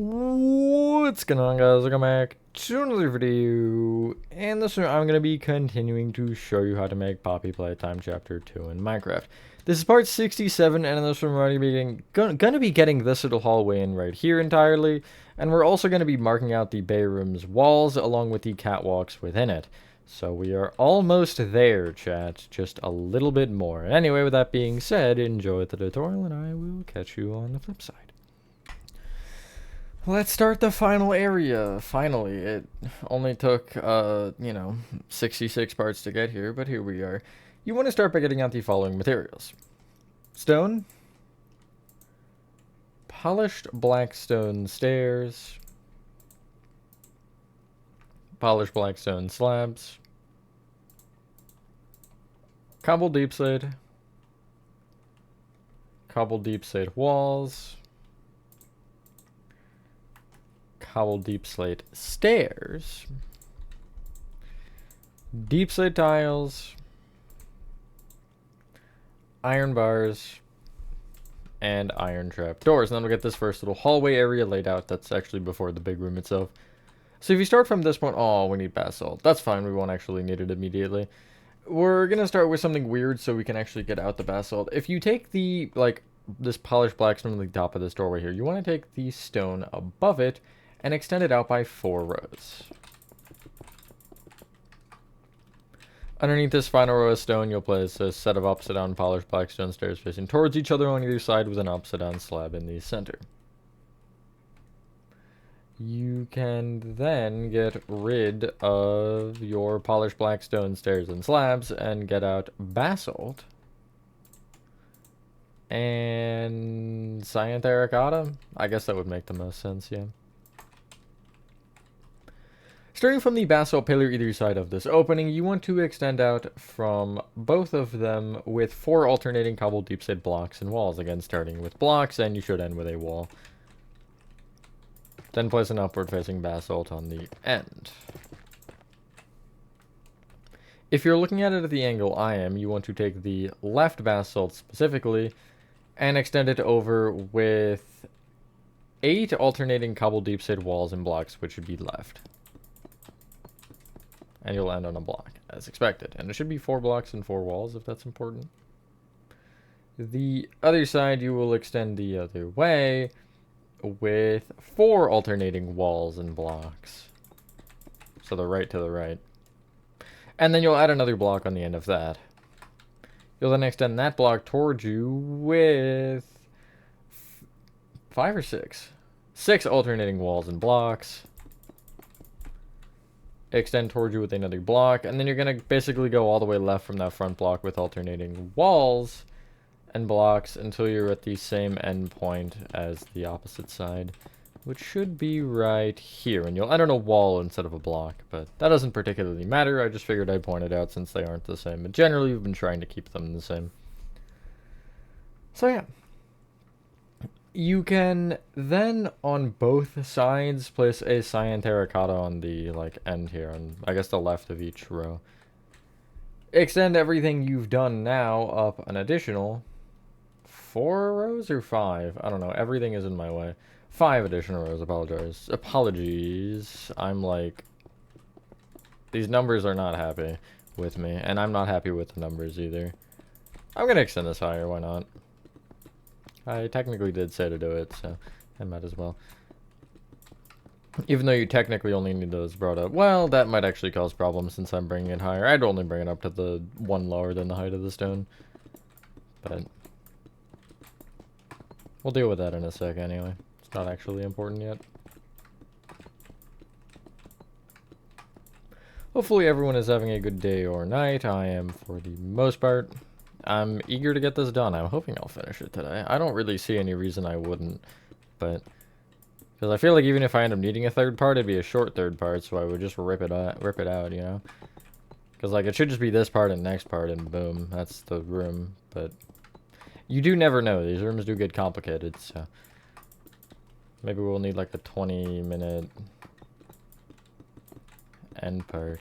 What's going on, guys? Welcome back to another video. And this one I'm going to be continuing to show you how to make Poppy Playtime Chapter 2 in Minecraft. This is part 67, and in this one we're going to be getting this little hallway in right here entirely. And we're also going to be marking out the bay room's walls along with the catwalks within it. So we are almost there, chat. Just a little bit more. Anyway, with that being said, enjoy the tutorial, and I will catch you on the flip side. Let's start the final area. Finally, it only took, 66 parts to get here, but here we are. You want to start by getting out the following materials. Stone. Polished black stone stairs. Polished black stone slabs. Cobbled deep slate. Cobbled deep slate walls. Cobbled deep slate stairs, deep slate tiles, iron bars, and iron trap doors. And then we'll get this first little hallway area laid out. That's actually before the big room itself. So if you start from this point, oh, we need basalt. That's fine. We won't actually need it immediately. We're going to start with something weird so we can actually get out the basalt. If you take the, this polished black stone on the top of this doorway here, you want to take the stone above it and extend it out by 4 rows. Underneath this final row of stone, you'll place a set of upside down polished black stone stairs facing towards each other on either side with an upside down slab in the center. You can then get rid of your polished black stone stairs and slabs and get out basalt and cyan terracotta. I guess that would make the most sense, yeah. Starting from the basalt pillar either side of this opening, you want to extend out from both of them with 4 alternating cobbled deep slate blocks and walls. Again, starting with blocks, and you should end with a wall. Then place an upward facing basalt on the end. If you're looking at it at the angle I am, you want to take the left basalt specifically and extend it over with 8 alternating cobbled deep slate walls and blocks, which should be left. And you'll end on a block, as expected. And it should be 4 blocks and 4 walls, if that's important. The other side, you will extend the other way with 4 alternating walls and blocks. So the right to the right. And then you'll add another block on the end of that. You'll then extend that block towards you with 5 or 6? 6 alternating walls and blocks. Extend towards you with another block, and then you're going to basically go all the way left from that front block with alternating walls and blocks until you're at the same end point as the opposite side, which should be right here. And you'll end on a wall instead of a block, but that doesn't particularly matter. I just figured I'd point it out since they aren't the same, but generally we've been trying to keep them the same. So yeah. You can then, on both sides, place a cyan terracotta on the, end here, on, I guess, the left of each row. Extend everything you've done now up an additional 4 rows or 5? I don't know. Everything is in my way. 5 additional rows. Apologies. I'm these numbers are not happy with me, and I'm not happy with the numbers either. I'm going to extend this higher. Why not? I technically did say to do it, so I might as well. Even though you technically only need those brought up. Well, that might actually cause problems since I'm bringing it higher. I'd only bring it up to the one lower than the height of the stone. But we'll deal with that in a sec anyway. It's not actually important yet. Hopefully everyone is having a good day or night. I am for the most part. I'm eager to get this done. I'm hoping I'll finish it today. I don't really see any reason I wouldn't, but because I feel like even if I end up needing a third part, it'd be a short third part, so I would just rip it out, you know? Because it should just be this part and next part, and boom, that's the room. But you do never know. These rooms do get complicated, so maybe we'll need like the 20-minute end part.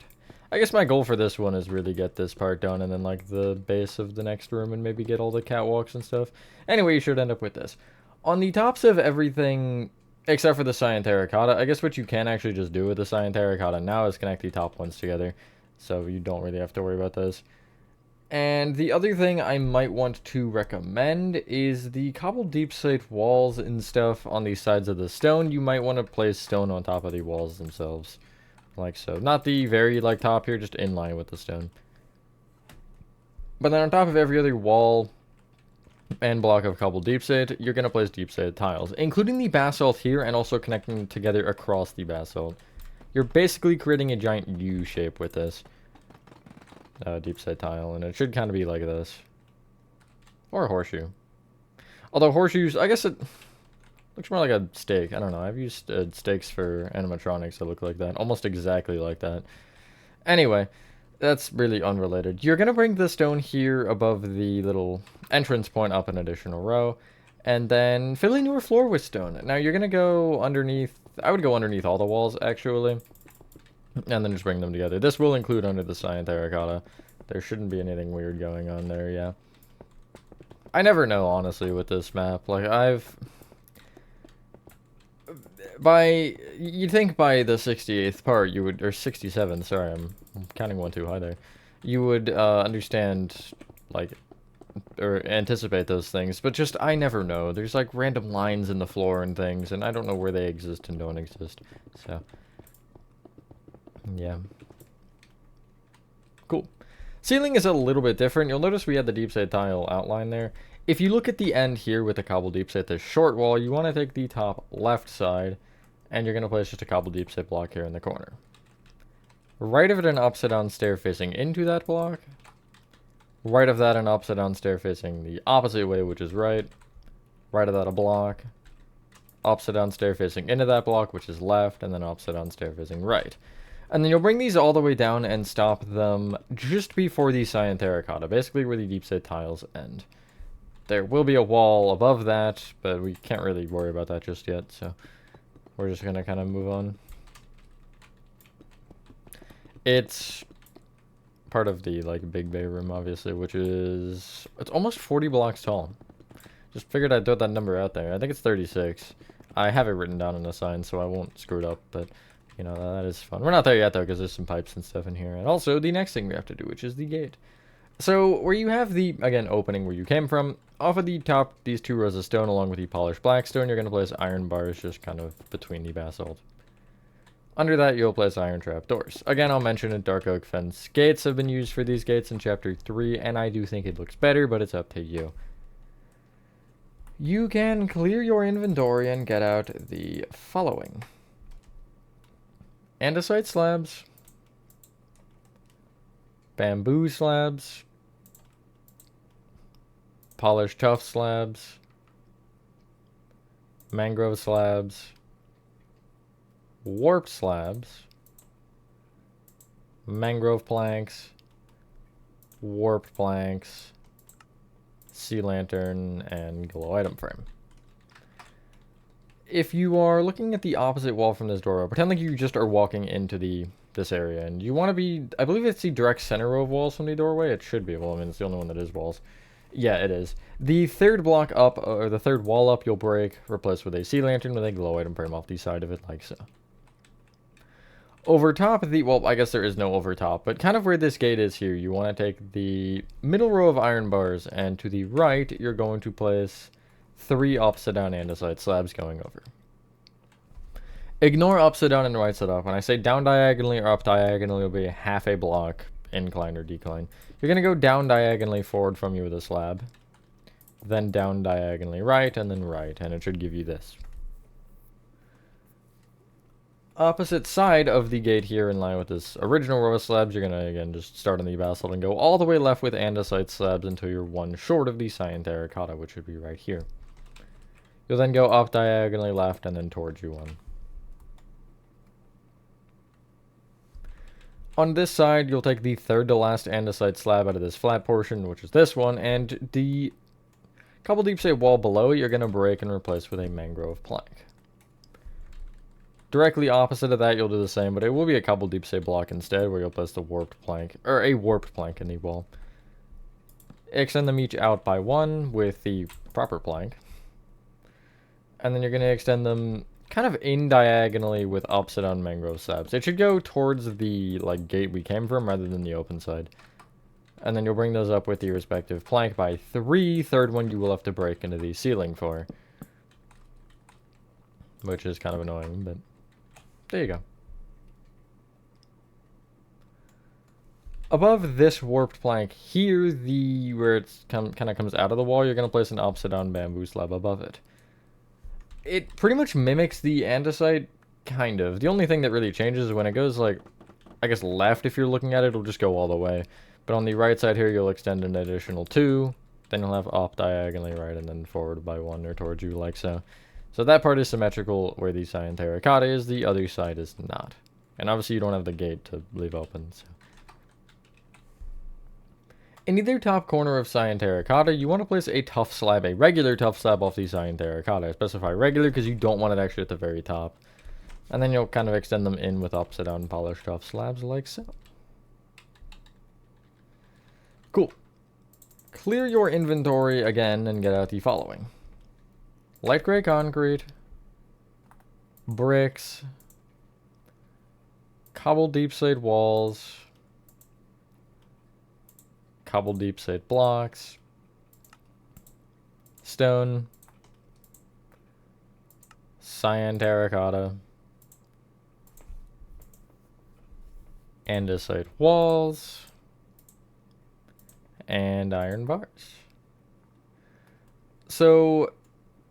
I guess my goal for this one is really get this part done and then the base of the next room and maybe get all the catwalks and stuff. Anyway, you should end up with this. On the tops of everything Except for the cyan terracotta. I guess what you can actually just do with the cyan terracotta now is connect the top ones together. So you don't really have to worry about those. And the other thing I might want to recommend is the cobbled deep slate walls and stuff on the sides of the stone. You might want to place stone on top of the walls themselves. Like so. Not the very like top here, just in line with the stone. But then on top of every other wall and block of cobbled deep slate, you're going to place deep slate tiles, including the basalt here and also connecting together across the basalt. You're basically creating a giant U shape with this deep slate tile, and it should kind of be like this. Or a horseshoe. Although horseshoes, I guess it looks more like a stake. I don't know. I've used stakes for animatronics that look like that. Almost exactly like that. Anyway, that's really unrelated. You're going to bring the stone here above the little entrance point up an additional row. And then fill in your floor with stone. Now you're going to go underneath. I would go underneath all the walls, actually. And then just bring them together. This will include under the cyan terracotta. There shouldn't be anything weird going on there, yeah. I never know, honestly, with this map. Like, you'd think by the 68th part, you would, or 67th, sorry, I'm counting one too high there. You would, understand, like, or anticipate those things, but just, I never know. There's, like, random lines in the floor and things, and I don't know where they exist and don't exist, so. Yeah. Cool. Ceiling is a little bit different. You'll notice we had the deep slate tile outline there. If you look at the end here with the cobble deep slate, this short wall, you want to take the top left side, and you're going to place just a cobble deep slate block here in the corner. Right of it, an upside down stair facing into that block. Right of that, an upside down stair facing the opposite way, which is right. Right of that, a block. Upside down stair facing into that block, which is left, and then upside down stair facing right. And then you'll bring these all the way down and stop them just before the cyan terracotta, basically where the deep slate tiles end. There will be a wall above that, but we can't really worry about that just yet, so we're just going to kind of move on. It's part of the, like, big bay room, obviously, which is, it's almost 40 blocks tall. Just figured I'd throw that number out there. I think it's 36. I have it written down on the sign, so I won't screw it up, but you know, that is fun. We're not there yet, though, because there's some pipes and stuff in here. And also, the next thing we have to do, which is the gate. So, where you have the, again, opening where you came from, off of the top, these two rows of stone, along with the polished black stone, you're going to place iron bars just kind of between the basalt. Under that, you'll place iron trap doors. Again, I'll mention it, dark oak fence gates have been used for these gates in Chapter 3, and I do think it looks better, but it's up to you. You can clear your inventory and get out the following. Andesite slabs, bamboo slabs, polished tuff slabs, mangrove slabs, warped slabs, mangrove planks, warped planks, sea lantern, and glow item frame. If you are looking at the opposite wall from this door, pretend like you just are walking into this area, and you want to be, I believe it's the direct center row of walls from the doorway. It should be. Well, I mean, it's the only one that is walls. Yeah, it is. The third block up, or the third wall up, you'll break, replace with a sea lantern with a glow item frame off the side of it, like so. Over top of the, well, I guess there is no over top, but kind of where this gate is here, you want to take the middle row of iron bars, and to the right, you're going to place 3 upside down andesite slabs going over. Ignore upside down and right side up. When I say down diagonally or up diagonally, it'll be half a block, incline or decline. You're going to go down diagonally forward from you with a slab, then down diagonally right, and then right, and it should give you this. Opposite side of the gate here, in line with this original row of slabs, you're going to, again, just start on the basalt and go all the way left with andesite slabs until you're one short of the cyan terracotta, which would be right here. You'll then go up diagonally left and then towards you one. On this side, you'll take the third to last andesite slab out of this flat portion, which is this one, and the couple deep slate wall below you're going to break and replace with a mangrove plank. Directly opposite of that, you'll do the same, but it will be a couple deep slate block instead, where you'll place the warped plank, or a warped plank in the wall. Extend them each out by 1 with the proper plank. And then you're going to extend them kind of in diagonally with upside down mangrove slabs. It should go towards the like gate we came from rather than the open side. And then you'll bring those up with your respective plank by 3. Third one you will have to break into the ceiling for. Which is kind of annoying, but there you go. Above this warped plank here, where it's kind of comes out of the wall, you're going to place an upside down bamboo slab above it. It pretty much mimics the andesite, kind of. The only thing that really changes is when it goes, like, I guess left, if you're looking at it, it'll just go all the way. But on the right side here, you'll extend an additional 2. Then you'll have up diagonally right, and then forward by 1 or towards you, like so. So that part is symmetrical where the cyan terracotta is. The other side is not. And obviously you don't have the gate to leave open, so. In either top corner of cyan terracotta, you want to place a tough slab, a regular tough slab off the cyan terracotta. I specify regular because you don't want it actually at the very top. And then you'll kind of extend them in with upside down polished tough slabs like so. Cool. Clear your inventory again and get out the following. Light gray concrete, bricks, cobbled deep slate walls, cobbled deep slate blocks, stone, cyan terracotta, andesite walls, and iron bars. So,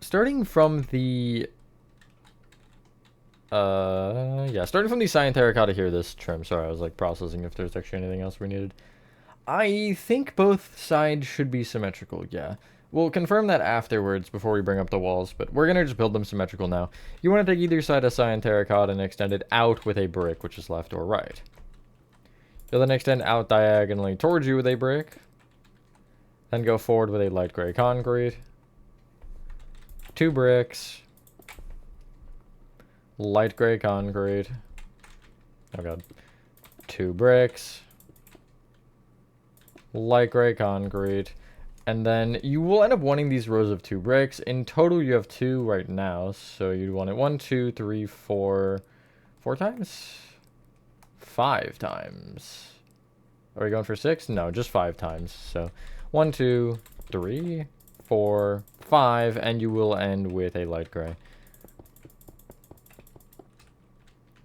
starting from the cyan terracotta here, this trim. Sorry, I was like processing if there's actually anything else we needed. I think both sides should be symmetrical, yeah. We'll confirm that afterwards before we bring up the walls, but we're gonna just build them symmetrical now. You want to take either side of cyan terracotta and extend it out with a brick, which is left or right. You'll then extend out diagonally towards you with a brick. Then go forward with a light gray concrete. 2 bricks. Light gray concrete. Oh god. 2 bricks. Light gray concrete. And then you will end up wanting these rows of 2 bricks. In total, you have 2 right now. So you'd want it 1, 2, 3, 4. 4 times? 5 times. Are we going for 6? No, just 5 times. So 1, 2, 3, 4, 5. And you will end with a light gray.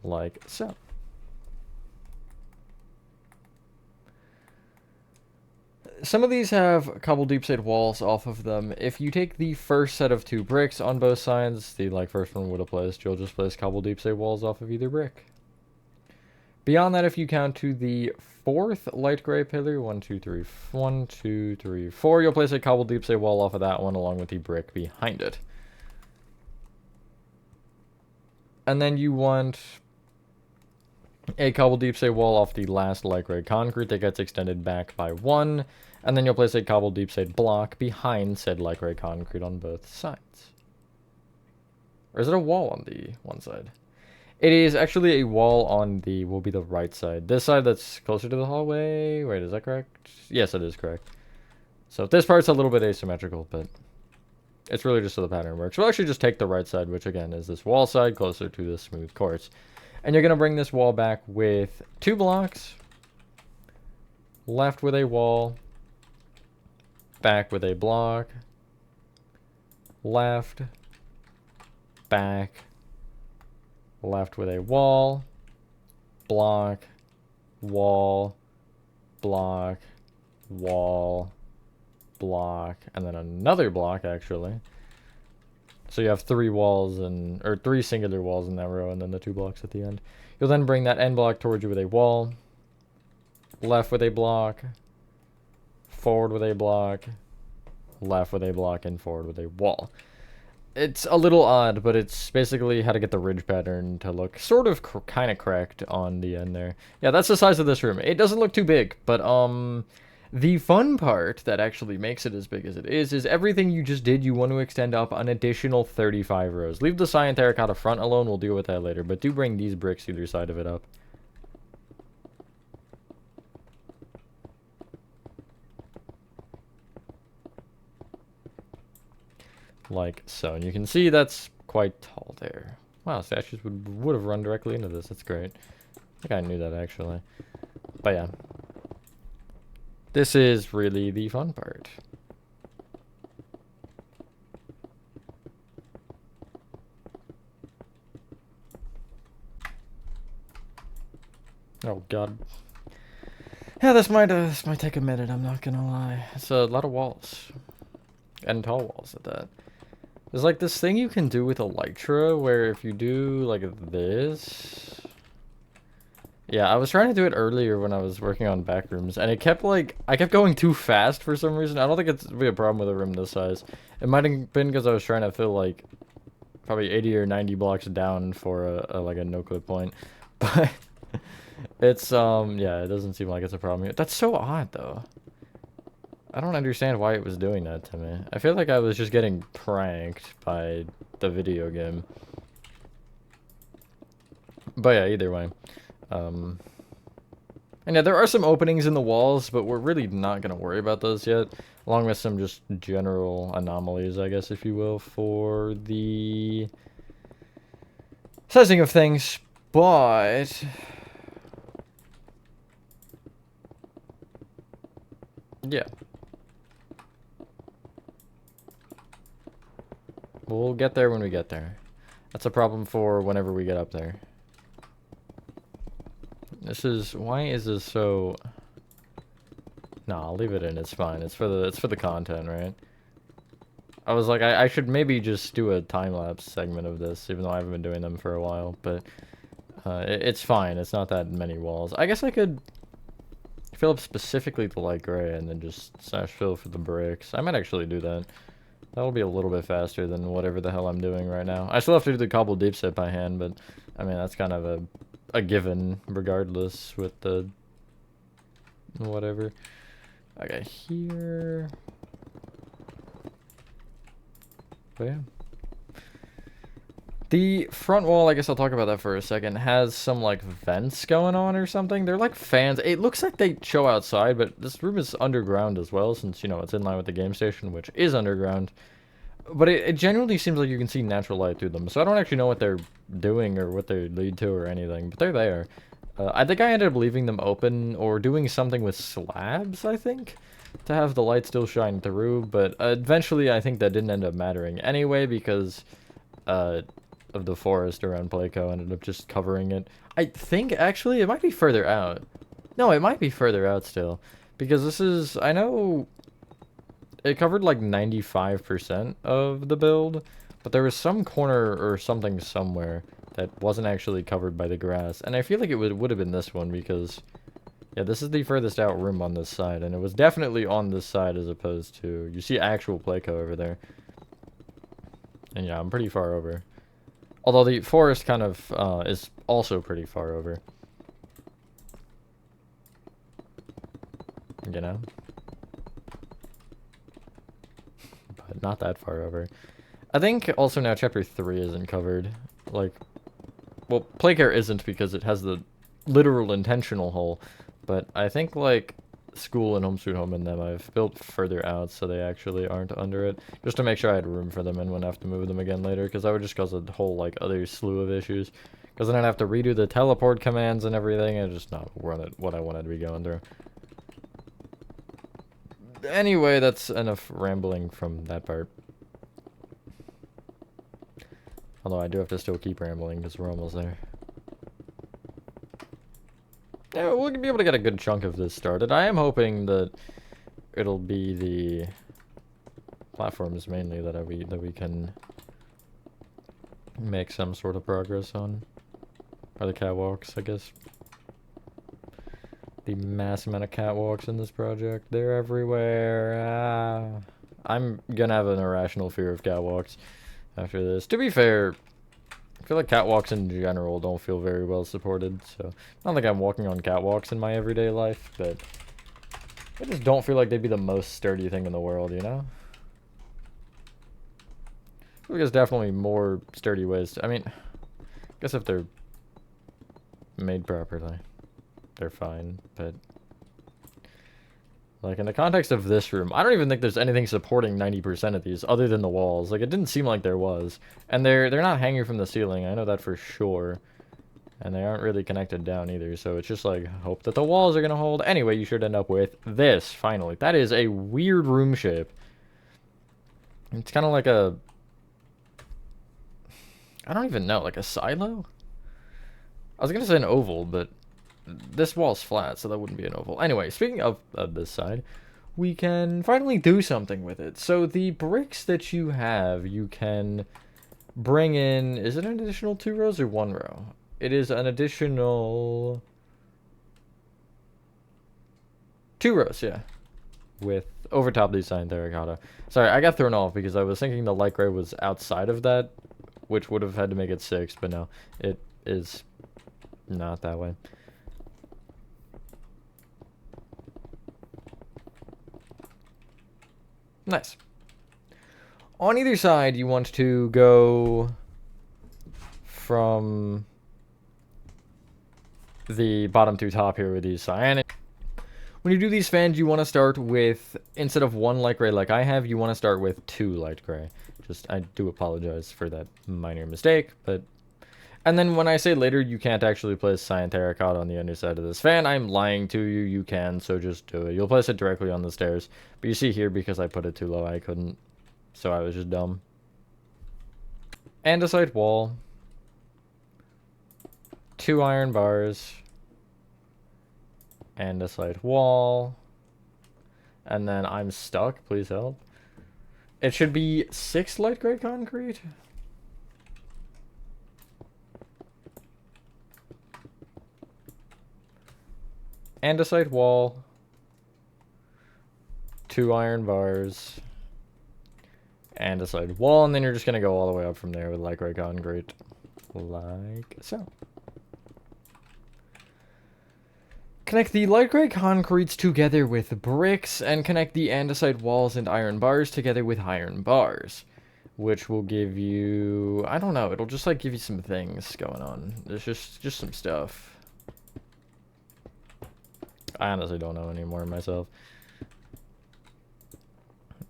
Like so. Some of these have cobbled deep slate walls off of them. If you take the first set of 2 bricks on both sides, the first one would have placed, you'll just place cobbled deep slate walls off of either brick. Beyond that, if you count to the 4th light gray pillar, 1, 2, 3, 1, 2, 3, 4, you'll place a cobbled deep slate wall off of that one along with the brick behind it. And then you want a cobbled deep slate wall off the last light gray concrete that gets extended back by 1. And then you'll place a cobbled deep slate block behind said light gray concrete on both sides. Or is it a wall on the one side? It is actually a wall on the, will be the right side. This side that's closer to the hallway. Wait, is that correct? Yes, it is correct. So this part's a little bit asymmetrical, but it's really just so the pattern works. We'll actually just take the right side, which again is this wall side closer to the smooth quartz. And you're going to bring this wall back with 2 blocks. Left with a wall. Back with a block. Left. Back. Left with a wall. Block. Wall. Block. Wall. Block. And then another block, actually. So you have 3 walls or 3 singular walls in that row, and then the 2 blocks at the end. You'll then bring that end block towards you with a wall. Left with a block. Forward with a block. Left with a block, and forward with a wall. It's a little odd, but it's basically how to get the ridge pattern to look sort of kind of correct on the end there. Yeah, that's the size of this room. It doesn't look too big, but the fun part that actually makes it as big as it is everything you just did, you want to extend up an additional 35 rows. Leave the cyan terracotta front alone, we'll deal with that later, but do bring these bricks either side of it up. Like so, and you can see that's quite tall there. Wow, statues would have run directly into this. That's great. I think I knew that, actually. But yeah. This is really the fun part. Oh, God. Yeah, this might take a minute, I'm not gonna lie. It's a lot of walls. And tall walls at that. There's like this thing you can do with Elytra where if you do like this... Yeah, I was trying to do it earlier when I was working on back rooms, and it kept like, I kept going too fast for some reason. I don't think it's be a problem with a room this size. It might have been because I was trying to fill like probably 80 or 90 blocks down for like a no-clip point. But it's, yeah, it doesn't seem like it's a problem. That's so odd, though. I don't understand why it was doing that to me. I feel like I was just getting pranked by the video game. But yeah, either way. And yeah, there are some openings in the walls, but we're really not going to worry about those yet. Along with some just general anomalies, I guess, if you will, for the sizing of things. But... yeah. We'll get there when we get there. That's a problem for whenever we get up there. This is... why is this so... No, I'll leave it in. It's fine. It's for the content, right? I was like, I should maybe just do a time-lapse segment of this, even though I haven't been doing them for a while, but it's fine. It's not that many walls. I guess I could fill up specifically the light gray and then just slash fill for the bricks. I might actually do that. That'll be a little bit faster than whatever the hell I'm doing right now. I still have to do the cobble deep set by hand, but I mean, that's kind of a given regardless with the whatever. Okay, here. But yeah. The front wall, I guess I'll talk about that for a second, has some like vents going on or something. They're like fans. It looks like they show outside, but this room is underground as well, since, you know, it's in line with the game station, which is underground. But it genuinely seems like you can see natural light through them. So I don't actually know what they're doing or what they lead to or anything, but they're there. I think I ended up leaving them open or doing something with slabs, I think, to have the light still shine through. But eventually I think that didn't end up mattering anyway because of the forest around Playco. Ended up just covering it. I think actually it might be further out. No, it might be further out still. Because this is, I know it covered like 95% of the build, but there was some corner or something somewhere that wasn't actually covered by the grass. And I feel like it would have been this one because, yeah, this is the furthest out room on this side. And it was definitely on this side as opposed to, you see actual Playco over there. And yeah, I'm pretty far over. Although the forest kind of is also pretty far over. You know? But not that far over. I think also now chapter 3 isn't covered. Like, well, Playcare isn't because it has the literal intentional hole. But I think, like, school and Home Sweet Home in them I've built further out so they actually aren't under it. Just to make sure I had room for them and wouldn't have to move them again later. Because that would just cause a whole, like, other slew of issues. Because then I'd have to redo the teleport commands and everything. And just not run it what I wanted to be going through. Anyway, that's enough rambling from that part. Although I do have to still keep rambling because we're almost there. Yeah, we'll be able to get a good chunk of this started. I am hoping that it'll be the platforms mainly that we can make some sort of progress on. Or the catwalks, I guess. The mass amount of catwalks in this project. They're everywhere. I'm gonna have an irrational fear of catwalks after this. To be fair, I feel like catwalks in general don't feel very well supported, so I don't think I'm walking on catwalks in my everyday life, but I just don't feel like they'd be the most sturdy thing in the world, you know? I feel like there's definitely more sturdy ways to, I mean, I guess if they're made properly, they're fine, but Like, in the context of this room, I don't even think there's anything supporting 90% of these other than the walls. Like, it didn't seem like there was. And they're not hanging from the ceiling, I know that for sure. And they aren't really connected down either, so it's just like, hope that the walls are gonna hold. Anyway, you should end up with this, finally. That is a weird room shape. It's kind of like a... I don't even know, like a silo? I was gonna say an oval, but this wall's flat, so that wouldn't be an oval. Anyway, speaking of this side, we can finally do something with it. So the bricks that you have, you can bring in... Is it an additional 2 rows or 1 row? It is an additional 2 rows, yeah. With over top of the cyan terracotta. Sorry, I got thrown off because I was thinking the light gray was outside of that, which would have had to make it 6, but no, it is not that way. Nice. On either side, you want to go from the bottom to top here with these cyanic. When you do these fans, you want to start with, instead of 1 light gray like I have, you want to start with 2 light gray. Just, I do apologize for that minor mistake, but... And then when I say later you can't actually place cyan terracotta on the underside of this fan, I'm lying to you, you can, so just do it. You'll place it directly on the stairs. But you see here, because I put it too low, I couldn't. So I was just dumb. Andesite wall. 2 iron bars. Andesite wall. And then I'm stuck, please help. It should be 6 light gray concrete. Andesite wall, 2 iron bars, andesite wall, and then you're just going to go all the way up from there with light gray concrete, like so. Connect the light gray concretes together with bricks, and connect the andesite walls and iron bars together with iron bars, which will give you, I don't know, it'll just like give you some things going on. There's just some stuff. I honestly don't know anymore myself.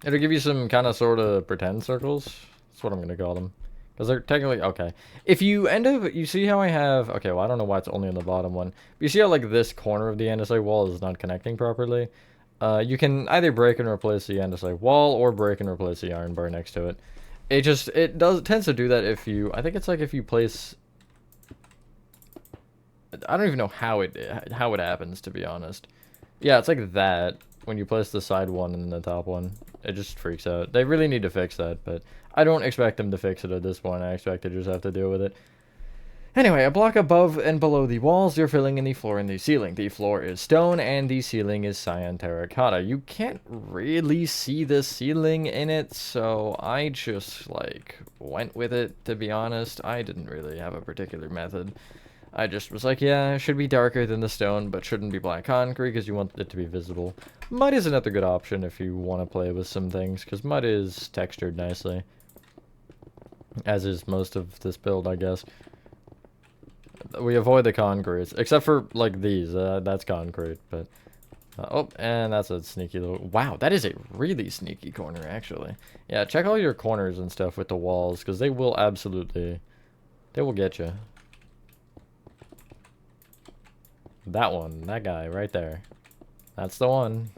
It'll give you some kind of sort of pretend circles. That's what I'm going to call them. Because they're technically... Okay. If you end up... You see how I have... Okay, well, I don't know why it's only on the bottom one. But you see how, like, this corner of the andesite wall is not connecting properly? You can either break and replace the andesite wall or break and replace the iron bar next to it. It tends to do that if you... I think it's like if you place... I don't even know how it happens, to be honest. Yeah, it's like that when you place the side one and the top one. It just freaks out. They really need to fix that, but I don't expect them to fix it at this point. I expect to just have to deal with it. Anyway, a block above and below the walls, you're filling in the floor and the ceiling. The floor is stone and the ceiling is cyan terracotta. You can't really see the ceiling in it, so I just, like, went with it, to be honest. I didn't really have a particular method. I just was like, yeah, it should be darker than the stone, but shouldn't be black concrete because you want it to be visible. Mud is another good option if you want to play with some things, because mud is textured nicely. As is most of this build, I guess. We avoid the concretes, except for, like, these. That's concrete, but... oh, and that's a sneaky little... Wow, that is a really sneaky corner, actually. Yeah, check all your corners and stuff with the walls, because they will absolutely... They will get you. That one, that guy, right there. That's the one.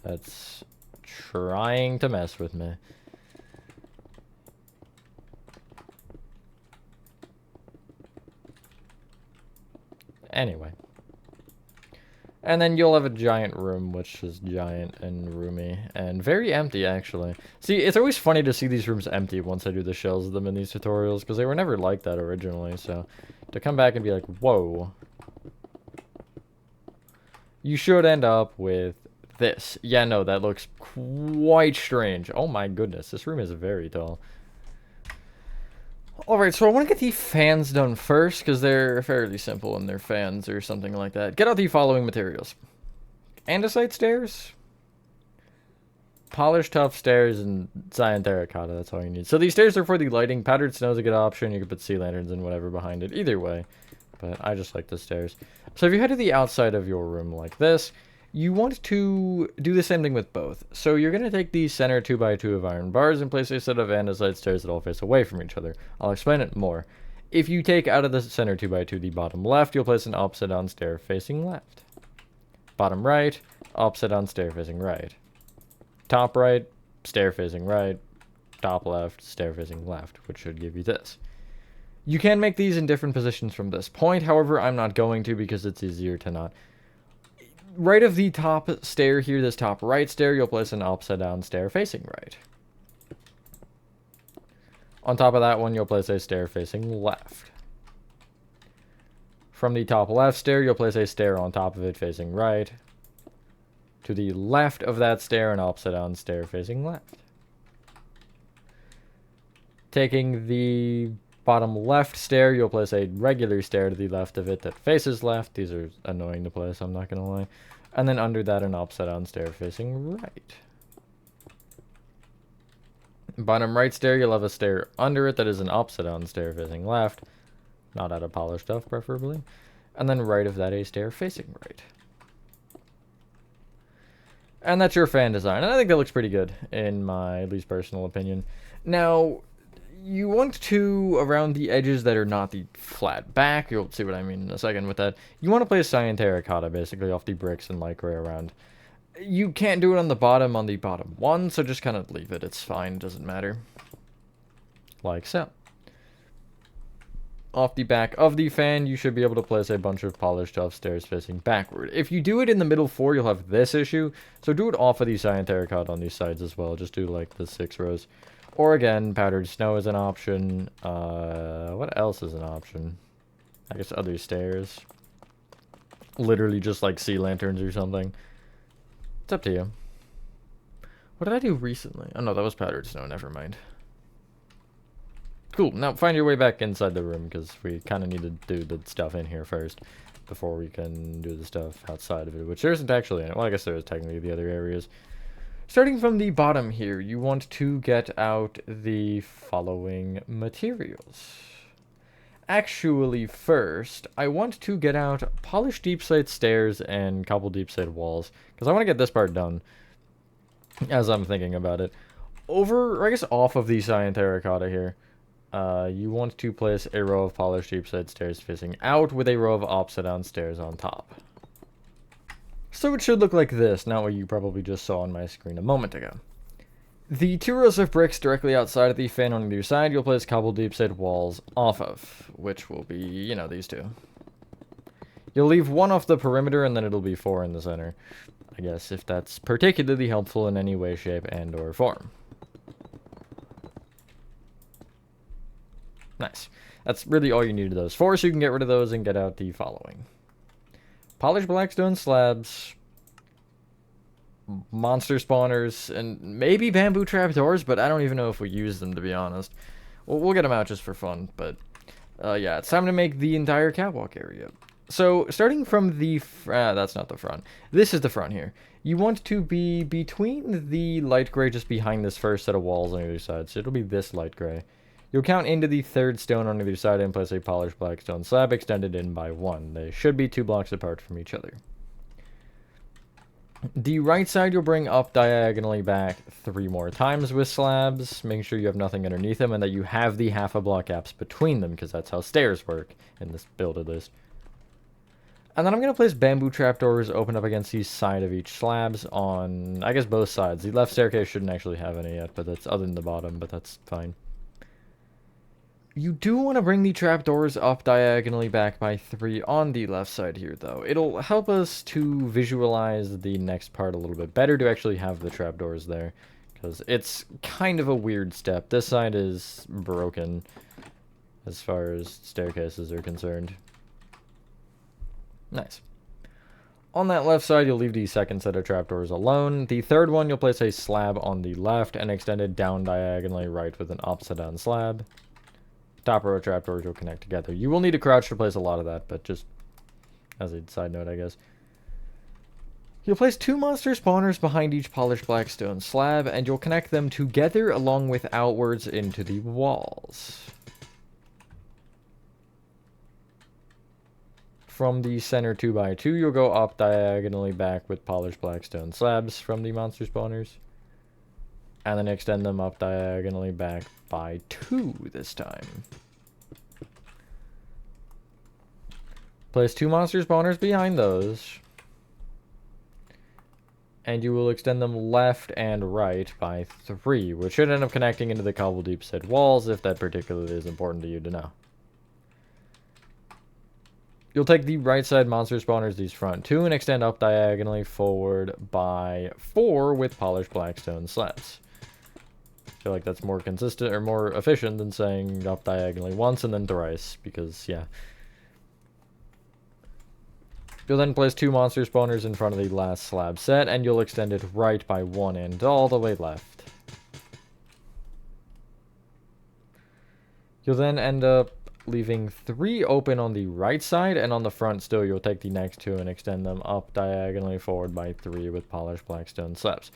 That's trying to mess with me. Anyway. And then you'll have a giant room, which is giant and roomy, and very empty, actually. See, it's always funny to see these rooms empty once I do the shells of them in these tutorials, because they were never like that originally, so... To come back and be like, whoa... You should end up with this. Yeah, no, that looks quite strange. Oh my goodness, this room is very tall. Alright, so I want to get the fans done first, because they're fairly simple and they're fans or something like that. Get out the following materials. Andesite stairs. Polished tough stairs and cyan terracotta, that's all you need. So these stairs are for the lighting. Powdered snow is a good option. You can put sea lanterns and whatever behind it. Either way. But I just like the stairs. So if you head to the outside of your room like this, You want to do the same thing with both. So you're going to take the center 2x2 of iron bars and place a set of andesite stairs that all face away from each other. I'll explain it more. If you take out of the center 2x2 the bottom left, you'll place an upside down stair facing left. Bottom right, upside down stair facing right. Top right, stair facing right. Top left, stair facing left, which should give you this. You can make these in different positions from this point, however, I'm not going to because it's easier to not. Right of the top stair here, this top right stair, you'll place an upside down stair facing right. On top of that one, you'll place a stair facing left. From the top left stair, you'll place a stair on top of it facing right. To the left of that stair, an upside down stair facing left. Taking the bottom left stair, you'll place a regular stair to the left of it that faces left. These are annoying to place, I'm not going to lie. And then under that, an upside down stair facing right. Bottom right stair, you'll have a stair under it that is an upside down stair facing left. Not out of polished stuff, preferably. And then right of that, a stair facing right. And that's your fan design. And I think that looks pretty good, in my at least personal opinion. Now, you want to, around the edges that are not the flat back, you'll see what I mean in a second with that, you want to place cyan terracotta, basically, off the bricks and lycra around. You can't do it on the bottom one, so just kind of leave it. It's fine, doesn't matter. Like so. Off the back of the fan, you should be able to place a bunch of polished off stairs facing backward. If you do it in the middle 4, you'll have this issue, so do it off of the cyan terracotta on these sides as well. Just do like the 6 rows. Or again, powdered snow is an option. What else is an option? I guess other stairs. Literally just like sea lanterns or something. It's up to you. What did I do recently? Oh no, that was powdered snow, never mind. Cool, now find your way back inside the room, because we kind of need to do the stuff in here first before we can do the stuff outside of it, which there isn't actually in it. Well, I guess there is technically the other areas. Starting from the bottom here, you want to get out the following materials. Actually, first, I want to get out polished deep slate stairs and cobble deep slate walls, because I want to get this part done, as I'm thinking about it. Over, or I guess off of the cyan terracotta here, you want to place a row of polished deep slate stairs facing out with a row of upside down stairs on top. So it should look like this, not what you probably just saw on my screen a moment ago. The 2 rows of bricks directly outside of the fan on either side, you'll place cobble deep slate walls off of, which will be, you know, these 2. You'll leave 1 off the perimeter, and then it'll be 4 in the center, I guess, if that's particularly helpful in any way, shape, and or form. Nice. That's really all you need of those 4, so you can get rid of those and get out the following. Polished blackstone slabs, monster spawners, and maybe bamboo trapdoors, but I don't even know if we use them, to be honest. Well, we'll get them out just for fun, but yeah, it's time to make the entire catwalk area. So, starting from the, that's not the front. This is the front here. You want to be between the light gray just behind this first set of walls on either side, so it'll be this light gray. You'll count into the 3rd stone on either side and place a polished black stone slab extended in by 1. They should be 2 blocks apart from each other. The right side you'll bring up diagonally back 3 more times with slabs, making sure you have nothing underneath them and that you have the half a block gaps between them, because that's how stairs work in this build at least. And then I'm going to place bamboo trapdoors open up against the side of each slabs on, I guess, both sides. The left staircase shouldn't actually have any yet, but that's other than the bottom, but that's fine. You do want to bring the trapdoors up diagonally back by 3 on the left side here, though. It'll help us to visualize the next part a little bit better to actually have the trapdoors there, because it's kind of a weird step. This side is broken as far as staircases are concerned. Nice. On that left side, you'll leave the 2nd set of trapdoors alone. The 3rd one, you'll place a slab on the left and extend it down diagonally right with an upside down slab. Top row of trapdoors will connect together. You will need to crouch to place a lot of that, but just as a side note, I guess. You'll place 2 monster spawners behind each polished black stone slab, and you'll connect them together along with outwards into the walls. from the center 2x2, you'll go up diagonally back with polished black stone slabs from the monster spawners. And then extend them up diagonally back by 2 this time. Place 2 monster spawners behind those. And you will extend them left and right by 3, which should end up connecting into the cobble deep set walls if that particularly is important to you to know. You'll take the right side monster spawners, these front 2, and extend up diagonally forward by 4 with polished black stone slabs. I feel like that's more consistent or more efficient than saying up diagonally once and then thrice, because, yeah. You'll then place 2 monster spawners in front of the last slab set, and you'll extend it right by 1 and all the way left. You'll then end up leaving 3 open on the right side, and on the front still, you'll take the next 2 and extend them up diagonally forward by 3 with polished black stone slabs.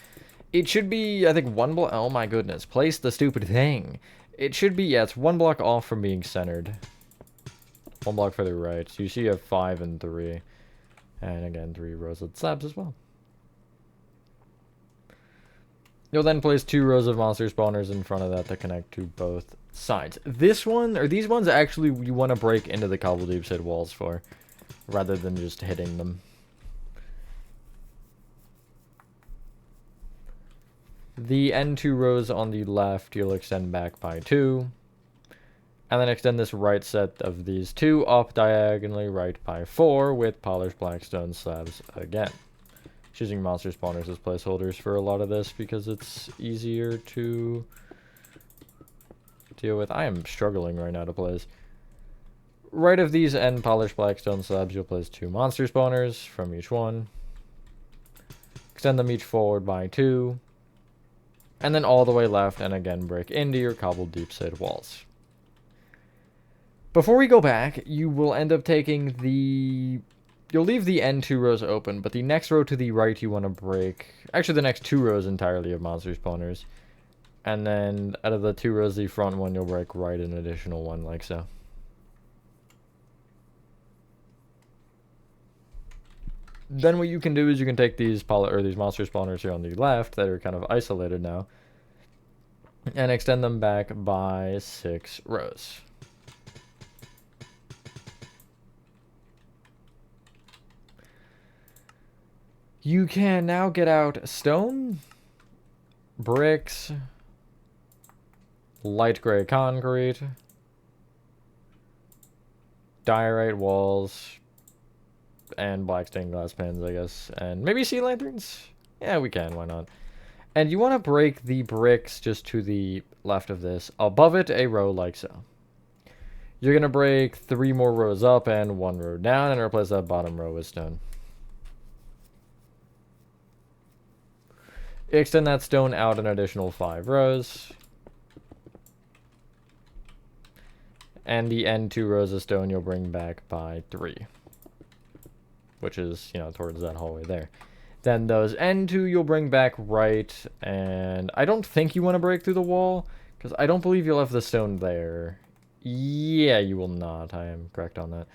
It should be, I think, 1 block. Oh my goodness, place the stupid thing. It should be, yeah, it's 1 block off from being centered. 1 block further right. So you see you have 5 and 3. And again, 3 rows of slabs as well. You'll then place 2 rows of monster spawners in front of that to connect to both sides. This one, or these ones, actually you want to break into the cobble deep set walls for, rather than just hitting them. The end 2 rows on the left, you'll extend back by 2. And then extend this right set of these 2 up diagonally right by 4 with polished black stone slabs again. Choosing monster spawners as placeholders for a lot of this because it's easier to deal with. I am struggling right now to place. Right of these end polished black stone slabs, you'll place 2 monster spawners from each one. Extend them each forward by 2. And then all the way left and again break into your cobbled deep set walls. Before we go back, you will end up taking the... You'll leave the end 2 rows open, but the next row to the right you want to break... Actually, the next 2 rows entirely of monster spawners. And then out of the 2 rows, the front one, you'll break right an additional one, like so. Then what you can do is you can take these monster spawners here on the left that are kind of isolated now, and extend them back by 6 rows. You can now get out stone, bricks, light gray concrete, diorite walls, and black stained glass pans, I guess, and maybe sea lanterns? Yeah, we can, why not? And you want to break the bricks just to the left of this, above it a row like so. You're going to break 3 more rows up and 1 row down and replace that bottom row with stone. Extend that stone out an additional 5 rows. And the end 2 rows of stone you'll bring back by 3. Which is, you know, towards that hallway there. Then those end 2 you'll bring back right. And I don't think you want to break through the wall, because I don't believe you'll have the stone there. Yeah, you will not. I am correct on that.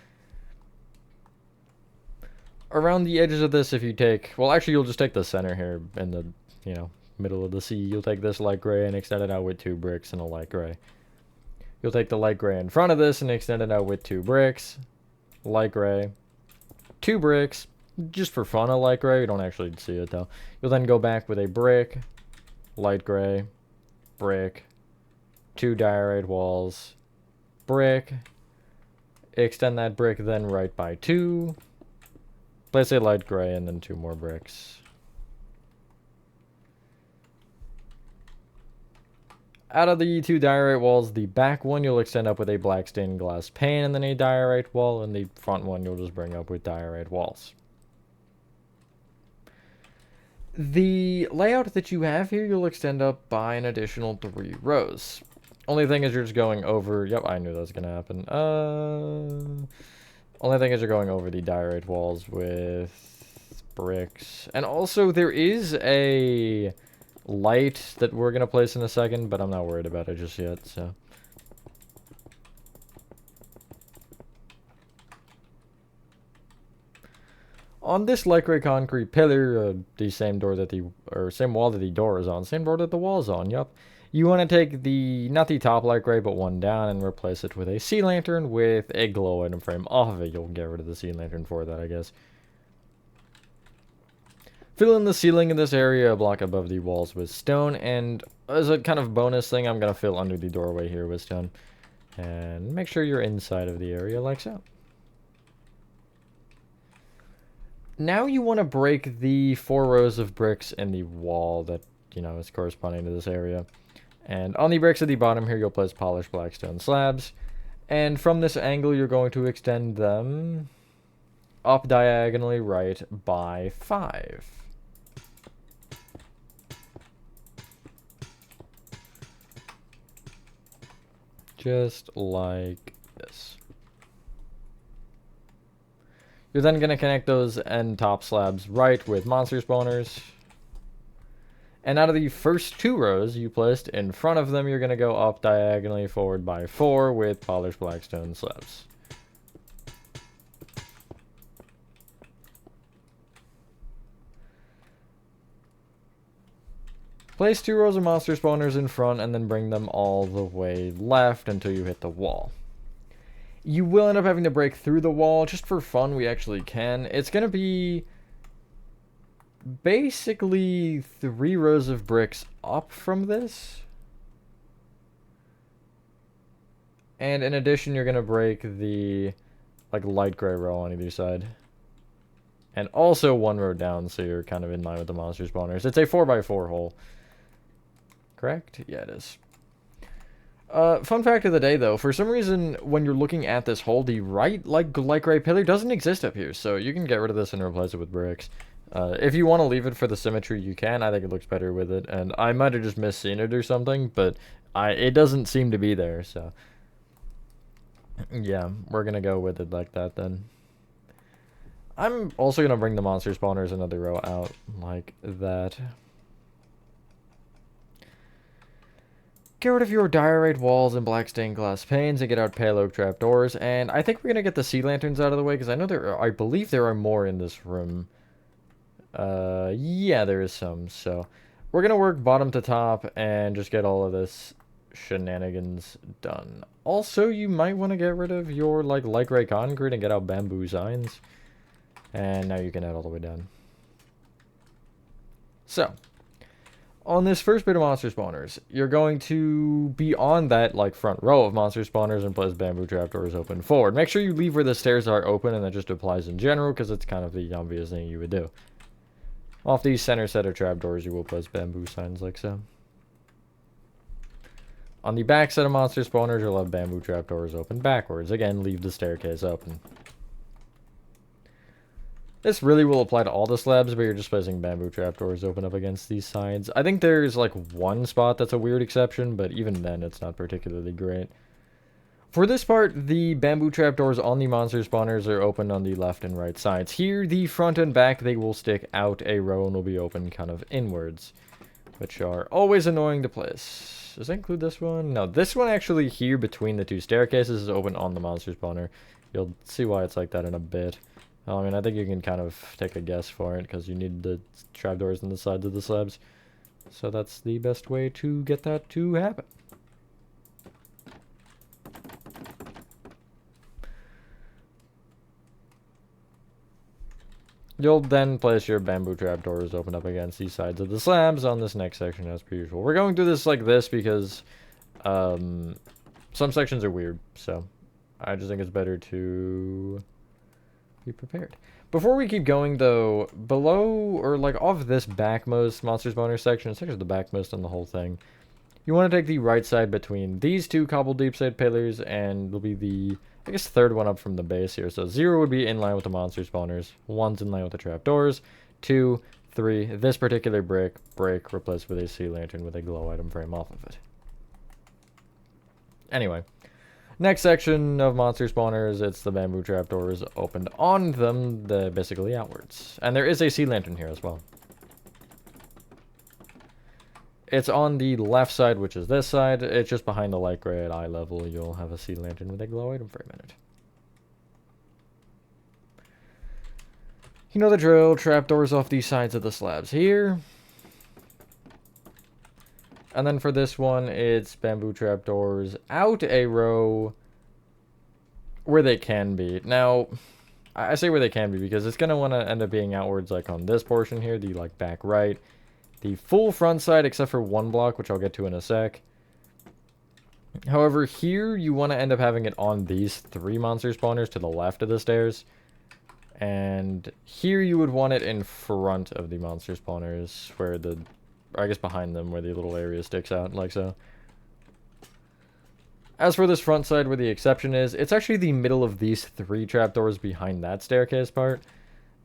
Around the edges of this, if you take... Well, actually, you'll just take the center here in the... You know, middle of the sea. You'll take this light gray and extend it out with 2 bricks and a light gray. You'll take the light gray in front of this and extend it out with 2 bricks, light gray, 2 bricks, just for fun a light gray. You don't actually see it though. You'll then go back with a brick, light gray, brick, 2 diorite walls, brick, extend that brick then right by 2, place a light gray and then 2 more bricks. Out of the 2 diorite walls, the back one you'll extend up with a black stained glass pane and then a diorite wall, and the front one you'll just bring up with diorite walls. The layout that you have here, you'll extend up by an additional 3 rows. Only thing is you're just going over... Yep, I knew that was going to happen. Only thing is you're going over the diorite walls with bricks. And also there is a... light that we're gonna place in a second, but I'm not worried about it just yet, so. On this light gray concrete pillar, the same door that same wall that the door is on, same door that the wall is on, yup. You want to take not the top light gray, but one down and replace it with a sea lantern with a glow item frame off of it. You'll get rid of the sea lantern for that, I guess. Fill in the ceiling in this area, a block above the walls with stone, and as a kind of bonus thing, I'm going to fill under the doorway here with stone. And make sure you're inside of the area like so. Now you want to break the 4 rows of bricks in the wall that, is corresponding to this area. And on the bricks at the bottom here, you'll place polished black stone slabs. And from this angle, you're going to extend them up diagonally right by 5. Just like this. You're then going to connect those end top slabs right with monster spawners. And out of the first 2 rows you placed in front of them, you're going to go up diagonally forward by 4 with polished black stone slabs. Place 2 rows of monster spawners in front and then bring them all the way left until you hit the wall. You will end up having to break through the wall. Just for fun, we actually can. It's going to be basically 3 rows of bricks up from this. And in addition, you're going to break the light gray row on either side. And also 1 row down, so you're kind of in line with the monster spawners. It's a 4x4 hole. Correct? Yeah, it is. Fun fact of the day, though. For some reason, when you're looking at this hole, the right light gray pillar doesn't exist up here. So you can get rid of this and replace it with bricks. If you want to leave it for the symmetry, you can. I think it looks better with it. And I might have just misseen it or something, but it doesn't seem to be there. So yeah, we're going to go with it like that then. I'm also going to bring the monster spawners another row out like that. Get rid of your diorite walls and black stained glass panes and get out pale oak trapdoors. And I think we're going to get the sea lanterns out of the way because I believe there are more in this room. Yeah, there is some. So we're going to work bottom to top and just get all of this shenanigans done. Also, you might want to get rid of your light gray concrete and get out bamboo signs. And now you can add all the way down. So on this first bit of monster spawners, you're going to be on that front row of monster spawners and place bamboo trapdoors open forward. Make sure you leave where the stairs are open, and that just applies in general because it's kind of the obvious thing you would do. Off the center set of trapdoors, you will place bamboo signs like so. On the back set of monster spawners, you'll have bamboo trapdoors open backwards. Again, leave the staircase open. This really will apply to all the slabs, but you're just placing bamboo trapdoors open up against these sides. I think there's one spot that's a weird exception, but even then it's not particularly great. For this part, the bamboo trapdoors on the monster spawners are open on the left and right sides. Here, the front and back, they will stick out a row and will be open kind of inwards, which are always annoying to place. Does that include this one? No, this one actually here between the 2 staircases is open on the monster spawner. You'll see why it's like that in a bit. I mean, I think you can kind of take a guess for it, because you need the trapdoors on the sides of the slabs. So that's the best way to get that to happen. You'll then place your bamboo trapdoors open up against these sides of the slabs on this next section as per usual. We're going through this like this because some sections are weird, so I just think it's better to be prepared. Before we keep going, though, below, or off this backmost monster spawner section, it's actually the backmost on the whole thing, you want to take the right side between these 2 cobbled deep side pillars, and it'll be the, I guess, 3rd one up from the base here. So 0 would be in line with the monster spawners, 1's in line with the trapdoors, 2, 3, this particular brick replaced with a sea lantern with a glow item frame off of it. Anyway. Next section of monster spawners, it's the bamboo trapdoors opened on them, basically outwards. And there is a sea lantern here as well. It's on the left side, which is this side. It's just behind the light gray at eye level. You'll have a sea lantern with a glow item frame in it. You know the drill, trapdoors off these sides of the slabs here. And then for this one, it's bamboo trapdoors out a row where they can be. Now, I say where they can be because it's going to want to end up being outwards like on this portion here, the like back right. The full front side except for one block, which I'll get to in a sec. However, here you want to end up having it on these 3 monster spawners to the left of the stairs. And here you would want it in front of the monster spawners where the... or I guess behind them where the little area sticks out, like so. As for this front side where the exception is, it's actually the middle of these 3 trapdoors behind that staircase part.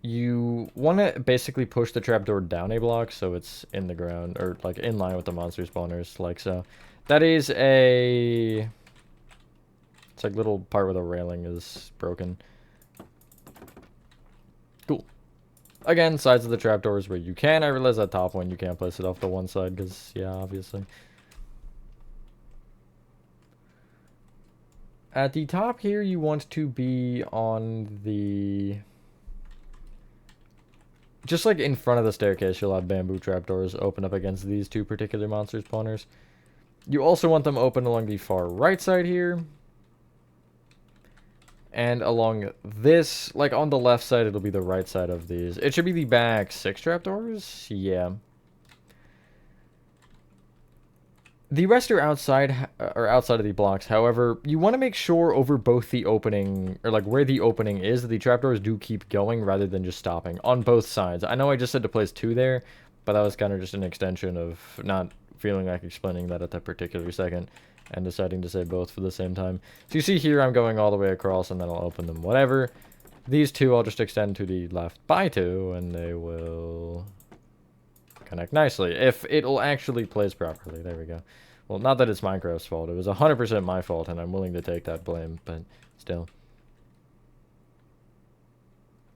You want to basically push the trapdoor down a block so it's in the ground, or like in line with the monster spawners, like so. That is a... it's like little part where the railing is broken. Cool. Again, sides of the trapdoors where you can. I realize that top one you can't place it off the one side because, yeah, obviously. At the top here, you want to be on the... just like in front of the staircase, you'll have bamboo trapdoors open up against these 2 particular monster spawners. You also want them open along the far right side here. And along this, like on the left side, it'll be the right side of these. It should be the back 6 trapdoors. Yeah. The rest are outside of the blocks. However, you want to make sure over both the opening, or like where the opening is, that the trapdoors do keep going rather than just stopping on both sides. I know I just said to place 2 there, but that was kind of just an extension of not feeling like explaining that at that particular second and deciding to say both for the same time. So you see here I'm going all the way across and then I'll open them, whatever. These 2 I'll just extend to the left by 2 and they will connect nicely. If it'll actually place properly. There we go. Well, not that it's Minecraft's fault. It was 100% my fault and I'm willing to take that blame, but still.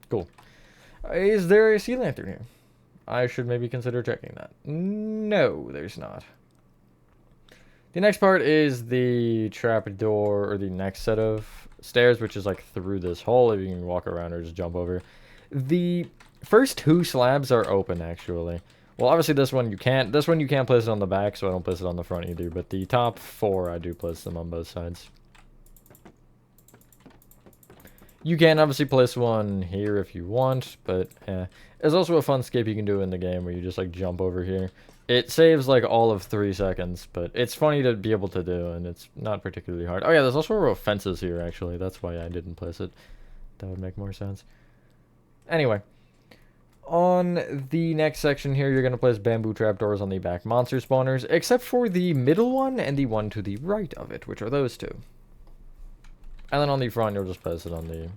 Cool. Is there a sea lantern here? I should maybe consider checking that. No, there's not. The next part is the trapdoor, or the next set of stairs, which is like through this hole. If you can walk around or just jump over. The first 2 slabs are open, actually. Well, obviously this one you can't. This one you can't place it on the back, so I don't place it on the front either. But the top 4, I do place them on both sides. You can obviously place one here if you want, but there's also a fun skip you can do in the game where you just like jump over here. It saves like all of 3 seconds, but it's funny to be able to do, and it's not particularly hard. Oh yeah, there's also a row of fences here, actually. That's why I didn't place it. That would make more sense. Anyway, on the next section here, you're going to place bamboo trapdoors on the back monster spawners, except for the middle one and the one to the right of it, which are those 2. And then on the front, you'll just place it on the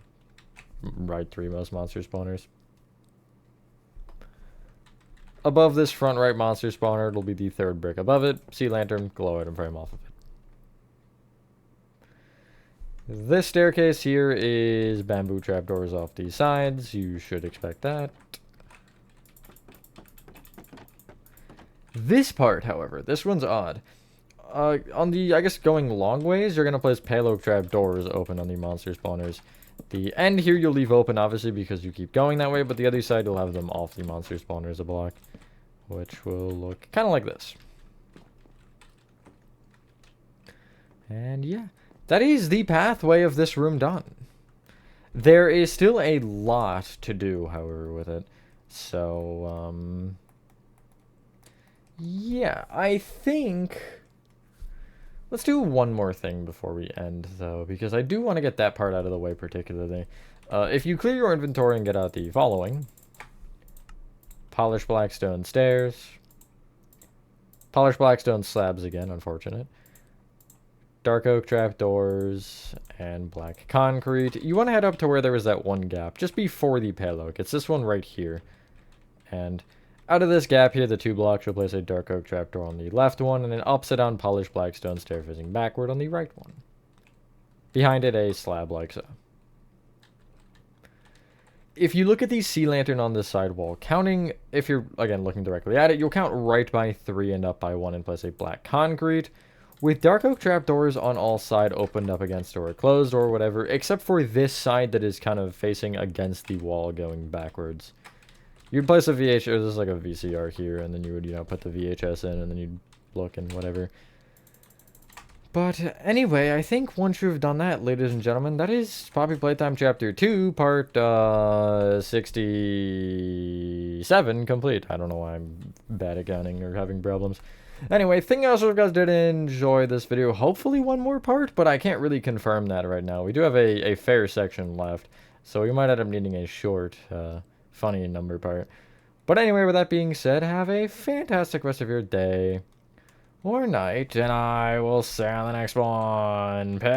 right 3 most monster spawners. Above this front right monster spawner, it'll be the 3rd brick above it. Sea lantern, glow item frame off of it. This staircase here is bamboo trapdoors off these sides. You should expect that. This part, however, this one's odd. On the, I guess, going long ways, you're going to place payload trapdoors open on the monster spawners. The end here you'll leave open, obviously, because you keep going that way, but the other side you'll have them off the monster spawners a block, which will look kind of like this. And yeah, that is the pathway of this room done. There is still a lot to do, however, with it. So, yeah, I think... let's do one more thing before we end, though, because I do want to get that part out of the way particularly. If you clear your inventory and get out the following: polished blackstone stairs, polished blackstone slabs again, unfortunate, dark oak trapdoors, and black concrete. You want to head up to where there was that one gap, just before the payload. It's this one right here. And out of this gap here, the 2 blocks, you'll place a dark oak trapdoor on the left one, and an upside down polished blackstone stair facing backward on the right one. Behind it, a slab like so. If you look at the sea lantern on this side wall, counting, if you're, again, looking directly at it, you'll count right by 3 and up by 1 and place a black concrete. with dark oak trapdoors on all sides opened up against or closed or whatever, except for this side that is kind of facing against the wall going backwards. You'd place a VHS, this is like a VCR here, and then you would, you know, put the VHS in, and then you'd look and whatever. But anyway, I think once you've done that, ladies and gentlemen, that is Poppy Playtime Chapter 2, Part 67 complete. I don't know why I'm bad at counting or having problems. Anyway, thank you guys, you guys did enjoy this video. Hopefully one more part, but I can't really confirm that right now. We do have a fair section left, so we might end up needing a short, funny number part. But anyway, with that being said, have a fantastic rest of your day or night, and I will see you on the next one. Peace.